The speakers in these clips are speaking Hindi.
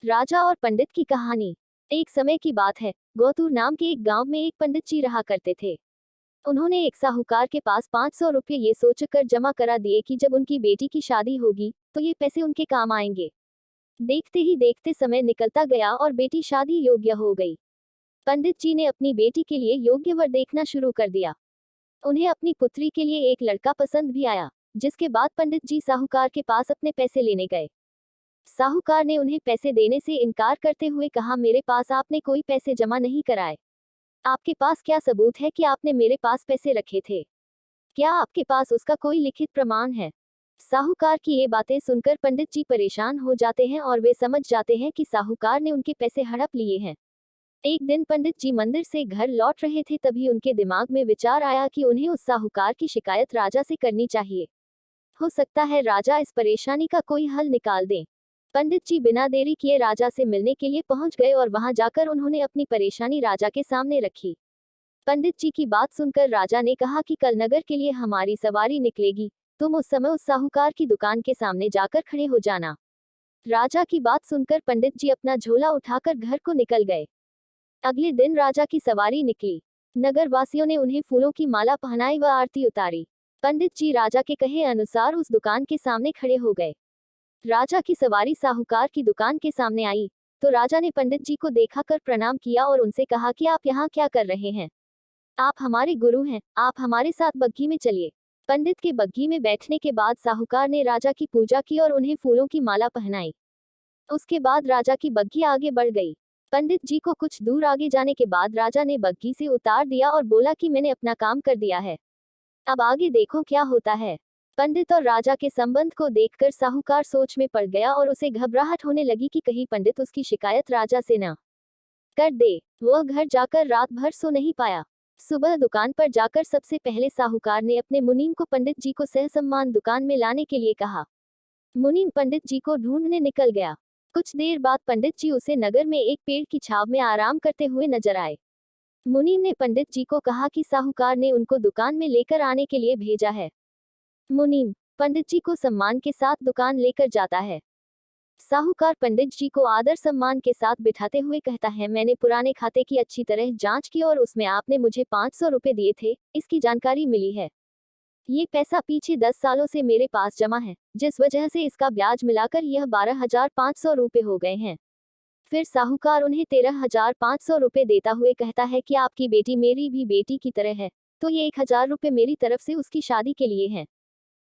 राजा और पंडित की कहानी। एक समय की बात है, गौतूर नाम के एक गांव में एक पंडित जी रहा करते थे। उन्होंने एक साहूकार के पास 500 रुपये ये सोचकर जमा करा दिए कि जब उनकी बेटी की शादी होगी तो ये पैसे उनके काम आएंगे। देखते ही देखते समय निकलता गया और बेटी शादी योग्य हो गई। पंडित जी ने अपनी बेटी के लिए योग्य वर देखना शुरू कर दिया। उन्हें अपनी पुत्री के लिए एक लड़का पसंद भी आया, जिसके बाद पंडित जी साहूकार के पास अपने पैसे लेने गए। साहूकार ने उन्हें पैसे देने से इनकार करते हुए कहा, मेरे पास आपने कोई पैसे जमा नहीं कराए। आपके पास क्या सबूत है कि आपने मेरे पास पैसे रखे थे? क्या आपके पास उसका कोई लिखित प्रमाण है? साहूकार की ये बातें सुनकर पंडित जी परेशान हो जाते हैं और वे समझ जाते हैं कि साहूकार ने उनके पैसे हड़प लिए हैं। एक दिन पंडित जी मंदिर से घर लौट रहे थे, तभी उनके दिमाग में विचार आया कि उन्हें उस साहूकार की शिकायत राजा से करनी चाहिए। हो सकता है राजा इस परेशानी का कोई हल निकाल दें। पंडित जी बिना देरी किए राजा से मिलने के लिए पहुंच गए और वहां जाकर उन्होंने अपनी परेशानी राजा के सामने रखी। पंडित जी की बात सुनकर राजा ने कहा कि कल नगर के लिए हमारी सवारी निकलेगी, तुम उस समय उस साहूकार की दुकान के सामने जाकर खड़े हो जाना। राजा की बात सुनकर पंडित जी अपना झोला उठाकर घर को निकल गए। अगले दिन राजा की सवारी निकली। नगर वासियों ने उन्हें फूलों की माला पहनाई व आरती उतारी। पंडित जी राजा के कहे अनुसार उस दुकान के सामने खड़े हो गए। राजा की सवारी साहूकार की दुकान के सामने आई तो राजा ने पंडित जी को देखा कर प्रणाम किया और उनसे कहा कि आप यहाँ क्या कर रहे हैं? आप हमारे गुरु हैं, आप हमारे साथ बग्घी में चलिए। पंडित के बग्घी में बैठने के बाद साहूकार ने राजा की पूजा की और उन्हें फूलों की माला पहनाई। उसके बाद राजा की बग्घी आगे बढ़ गई। पंडित जी को कुछ दूर आगे जाने के बाद राजा ने बग्घी से उतार दिया और बोला कि मैंने अपना काम कर दिया है, अब आगे देखो क्या होता है। पंडित और राजा के संबंध को देखकर साहूकार सोच में पड़ गया और उसे घबराहट होने लगी कि कहीं पंडित उसकी शिकायत राजा से न कर दे। वह घर जाकर रात भर सो नहीं पाया। सुबह दुकान पर जाकर सबसे पहले साहूकार ने अपने मुनीम को पंडित जी को सहसम्मान दुकान में लाने के लिए कहा। मुनीम पंडित जी को ढूंढने निकल गया। कुछ देर बाद पंडित जी उसे नगर में एक पेड़ की छाव में आराम करते हुए नजर आए। मुनीम ने पंडित जी को कहा कि साहूकार ने उनको दुकान में लेकर आने के लिए भेजा है। मुनीम पंडित जी को सम्मान के साथ दुकान लेकर जाता है। साहूकार पंडित जी को आदर सम्मान के साथ बिठाते हुए कहता है, मैंने पुराने खाते की अच्छी तरह जांच की और उसमें आपने मुझे 500 रुपए दिए थे, इसकी जानकारी मिली है। ये पैसा पीछे 10 सालों से मेरे पास जमा है, जिस वजह से इसका ब्याज मिलाकर यह 12,500 रुपए हो गए हैं। फिर साहूकार उन्हें 13,500 रुपए देता हुए कहता है कि आपकी बेटी मेरी भी बेटी की तरह है, तो ये 1,000 रुपए मेरी तरफ से उसकी शादी के लिए हैं।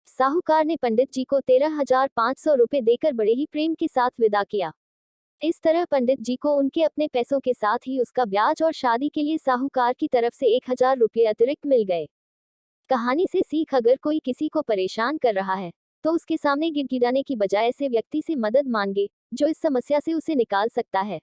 साहूकार ने पंडित जी को 13,500 रुपए देकर बड़े ही प्रेम के साथ विदा किया। इस तरह पंडित जी को उनके अपने पैसों के साथ ही उसका ब्याज और शादी के लिए साहूकार की तरफ से 1,000 रुपये अतिरिक्त मिल गए। कहानी से सीख, अगर कोई किसी को परेशान कर रहा है तो उसके सामने गिड़गिड़ाने की बजाय ऐसे व्यक्ति से मदद मांगे जो इस समस्या से उसे निकाल सकता है।